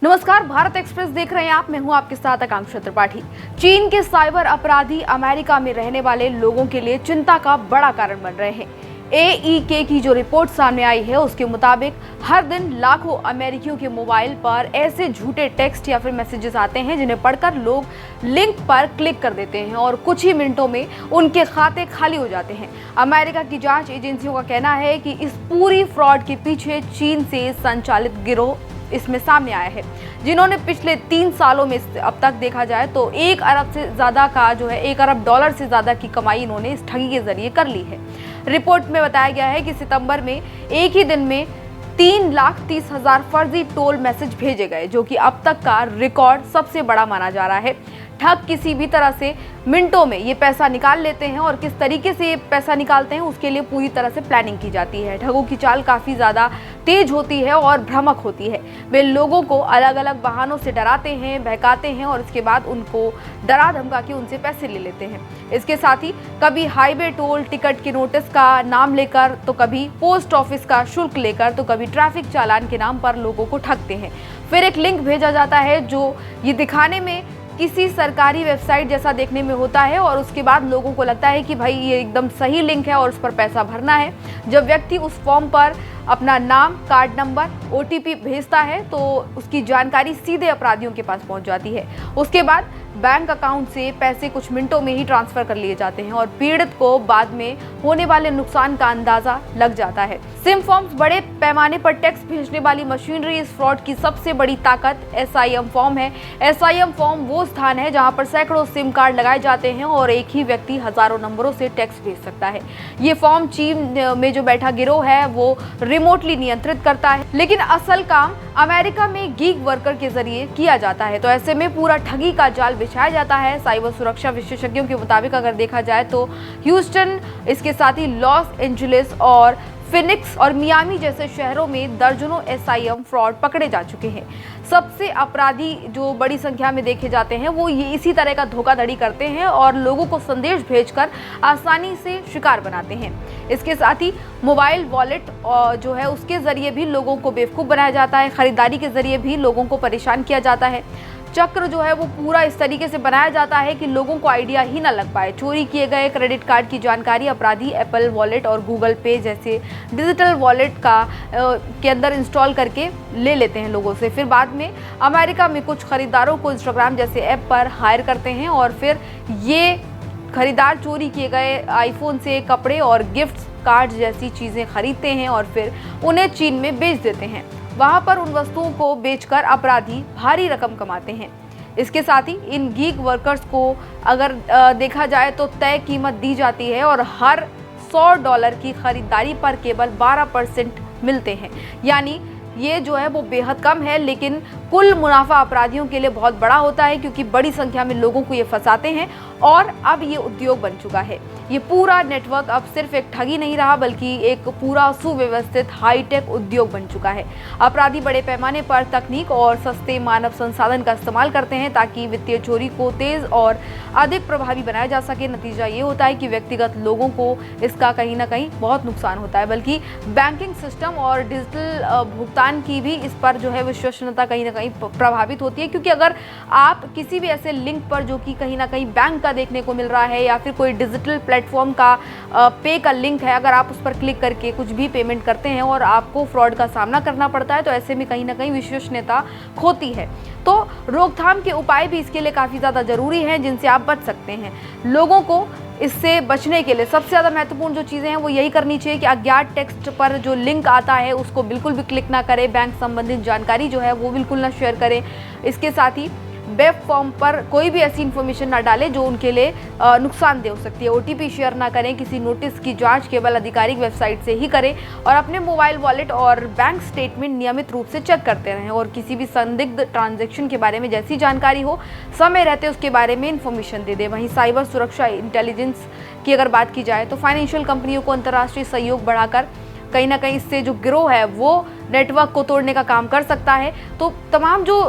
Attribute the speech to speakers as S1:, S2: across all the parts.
S1: नमस्कार, भारत एक्सप्रेस देख रहे हैं आप। मैं हूं आपके साथ आकांक्षा त्रिपाठी। चीन के साइबर अपराधी अमेरिका में रहने वाले लोगों के लिए चिंता का बड़ा कारण बन रहे हैं। AEK की जो रिपोर्ट सामने आई है उसके मुताबिक हर दिन लाखों अमेरिकियों के मोबाइल पर ऐसे झूठे टेक्स्ट या फिर मैसेजेस आते हैं जिन्हें पढ़कर लोग लिंक पर क्लिक कर देते हैं और कुछ ही मिनटों में उनके खाते खाली हो जाते हैं। अमेरिका की जांच एजेंसियों का कहना है कि इस पूरी फ्रॉड के पीछे चीन से संचालित गिरोह इसमें सामने आया है, जिन्होंने पिछले 3 सालों में अब तक देखा जाए तो 1 अरब से ज्यादा का $1 अरब से ज्यादा की कमाई इन्होंने इस ठगी के जरिए कर ली है। रिपोर्ट में बताया गया है कि सितंबर में एक ही दिन में 3,30,000 फर्जी टोल मैसेज भेजे गए, जो कि अब तक का रिकॉर्ड सबसे बड़ा माना जा रहा है। ठग किसी भी तरह से मिनटों में ये पैसा निकाल लेते हैं और किस तरीके से ये पैसा निकालते हैं उसके लिए पूरी तरह से प्लानिंग की जाती है। ठगों की चाल काफ़ी ज़्यादा तेज होती है और भ्रामक होती है। वे लोगों को अलग अलग बहानों से डराते हैं, बहकाते हैं और इसके बाद उनको डरा धमका के उनसे पैसे ले लेते हैं। इसके साथ ही कभी हाईवे टोल टिकट के नोटिस का नाम लेकर, तो कभी पोस्ट ऑफिस का शुल्क लेकर, तो कभी ट्रैफिक चालान के नाम पर लोगों को ठगते हैं। फिर एक लिंक भेजा जाता है जो ये दिखाने में किसी सरकारी वेबसाइट जैसा देखने में होता है और उसके बाद लोगों को लगता है कि भाई ये एकदम सही लिंक है और उस पर पैसा भरना है। जब व्यक्ति उस फॉर्म पर अपना नाम, कार्ड नंबर, OTP भेजता है तो उसकी जानकारी सीधे अपराधियों के पास पहुंच जाती है। उसके बाद बैंक अकाउंट से पैसे कुछ मिनटों में ही ट्रांसफर कर लिए जाते हैं और पीड़ित को बाद में होने वाले नुकसान का अंदाजा लग जाता है। सिम फॉर्म्स, बड़े पैमाने पर टेक्स्ट भेजने वाली मशीनरी इस फ्रॉड की सबसे बड़ी ताकत SIM फॉर्म है। SIM फॉर्म वो स्थान है जहां पर सैकड़ों सिम कार्ड लगाए जाते हैं और एक ही व्यक्ति हजारों नंबरों से टेक्स्ट भेज सकता है। ये फॉर्म चीन में जो बैठा गिरोह है वो रिमोटली नियंत्रित करता है, लेकिन असल काम अमेरिका में गीग वर्कर के जरिए किया जाता है। तो ऐसे में पूरा ठगी का जाल बिछाया जाता है। साइबर सुरक्षा विशेषज्ञों के मुताबिक अगर देखा जाए तो ह्यूस्टन, इसके साथ ही लॉस एंजलिस और फिनिक्स और मियामी जैसे शहरों में दर्जनों SIM फ्रॉड पकड़े जा चुके हैं। सबसे अपराधी जो बड़ी संख्या में देखे जाते हैं वो ये इसी तरह का धोखाधड़ी करते हैं और लोगों को संदेश भेजकर आसानी से शिकार बनाते हैं। इसके साथ ही मोबाइल वॉलेट जो है उसके जरिए भी लोगों को बेवकूफ़ बनाया जाता है। खरीदारी के जरिए भी लोगों को परेशान किया जाता है। चक्र जो है वो पूरा इस तरीके से बनाया जाता है कि लोगों को आइडिया ही ना लग पाए। चोरी किए गए क्रेडिट कार्ड की जानकारी अपराधी एप्पल वॉलेट और गूगल पे जैसे डिजिटल वॉलेट के अंदर इंस्टॉल करके ले लेते हैं लोगों से। फिर बाद में अमेरिका में कुछ खरीदारों को इंस्टाग्राम जैसे ऐप पर हायर करते हैं और फिर ये खरीदार चोरी किए गए आईफोन से कपड़े और गिफ्ट कार्ड जैसी चीज़ें खरीदते हैं और फिर उन्हें चीन में बेच देते हैं। वहां पर उन वस्तुओं को बेचकर अपराधी भारी रकम कमाते हैं। इसके साथ ही इन गीग वर्कर्स को अगर देखा जाए तो तय कीमत दी जाती है और हर $100 की खरीदारी पर केवल 12% मिलते हैं। यानी ये जो है वो बेहद कम है, लेकिन कुल मुनाफा अपराधियों के लिए बहुत बड़ा होता है क्योंकि बड़ी संख्या में लोगों को ये फंसाते हैं और अब ये उद्योग बन चुका है। ये पूरा नेटवर्क अब सिर्फ एक ठगी नहीं रहा बल्कि एक पूरा सुव्यवस्थित हाईटेक उद्योग बन चुका है। अपराधी बड़े पैमाने पर तकनीक और सस्ते मानव संसाधन का इस्तेमाल करते हैं ताकि वित्तीय चोरी को तेज और अधिक प्रभावी बनाया जा सके। नतीजा ये होता है कि व्यक्तिगत लोगों को इसका कहीं ना कहीं बहुत नुकसान होता है, बल्कि बैंकिंग सिस्टम और डिजिटल भुगतान की भी इस पर जो है विश्वसनीयता कहीं ना कहीं प्रभावित होती है। क्योंकि अगर आप किसी भी ऐसे लिंक पर जो कि कहीं ना कहीं बैंक का देखने को मिल रहा है या फिर कोई डिजिटल प्लेटफॉर्म का पे का लिंक है, अगर आप उस पर क्लिक करके कुछ भी पेमेंट करते हैं और आपको फ्रॉड का सामना करना पड़ता है तो ऐसे में कहीं ना कहीं विश्वसनीयता खोती है। तो रोकथाम के उपाय भी इसके लिए काफ़ी ज़्यादा ज़रूरी हैं जिनसे आप बच सकते हैं। लोगों को इससे बचने के लिए सबसे ज़्यादा महत्वपूर्ण जो चीज़ें हैं वो यही करनी चाहिए कि अज्ञात टेक्स्ट पर जो लिंक आता है उसको बिल्कुल भी क्लिक ना करें। बैंक संबंधित जानकारी जो है वो बिल्कुल ना शेयर करें। इसके साथ ही वेब फॉर्म पर कोई भी ऐसी इन्फॉर्मेशन ना डालें जो उनके लिए नुकसानदेह हो सकती है। OTP शेयर ना करें। किसी नोटिस की जांच केवल आधिकारिक वेबसाइट से ही करें और अपने मोबाइल वॉलेट और बैंक स्टेटमेंट नियमित रूप से चेक करते रहें और किसी भी संदिग्ध ट्रांजैक्शन के बारे में जैसी जानकारी हो समय रहते उसके बारे में इन्फॉर्मेशन दे दें। वहीं साइबर सुरक्षा इंटेलिजेंस की अगर बात की जाए तो फाइनेंशियल कंपनियों को अंतर्राष्ट्रीय सहयोग बढ़ाकर कहीं ना कहीं इससे जो गिरोह है वो नेटवर्क को तोड़ने का काम कर सकता है। तो तमाम जो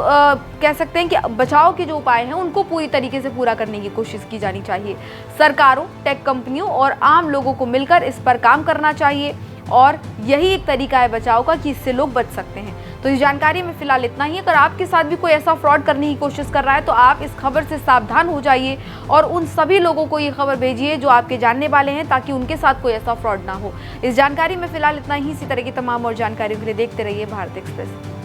S1: कह सकते हैं कि बचाव के जो उपाय हैं उनको पूरी तरीके से पूरा करने की कोशिश की जानी चाहिए। सरकारों, टेक कंपनियों और आम लोगों को मिलकर इस पर काम करना चाहिए और यही एक तरीका है बचाव का कि इससे लोग बच सकते हैं। तो इस जानकारी में फिलहाल इतना ही। अगर आपके साथ भी कोई ऐसा फ्रॉड करने की कोशिश कर रहा है तो आप इस खबर से सावधान हो जाइए और उन सभी लोगों को ये खबर भेजिए जो आपके जानने वाले हैं, ताकि उनके साथ कोई ऐसा फ्रॉड ना हो। इस जानकारी में फिलहाल इतना ही। इसी तरह की तमाम और जानकारियों के लिए देखते रहिए भारत एक्सप्रेस।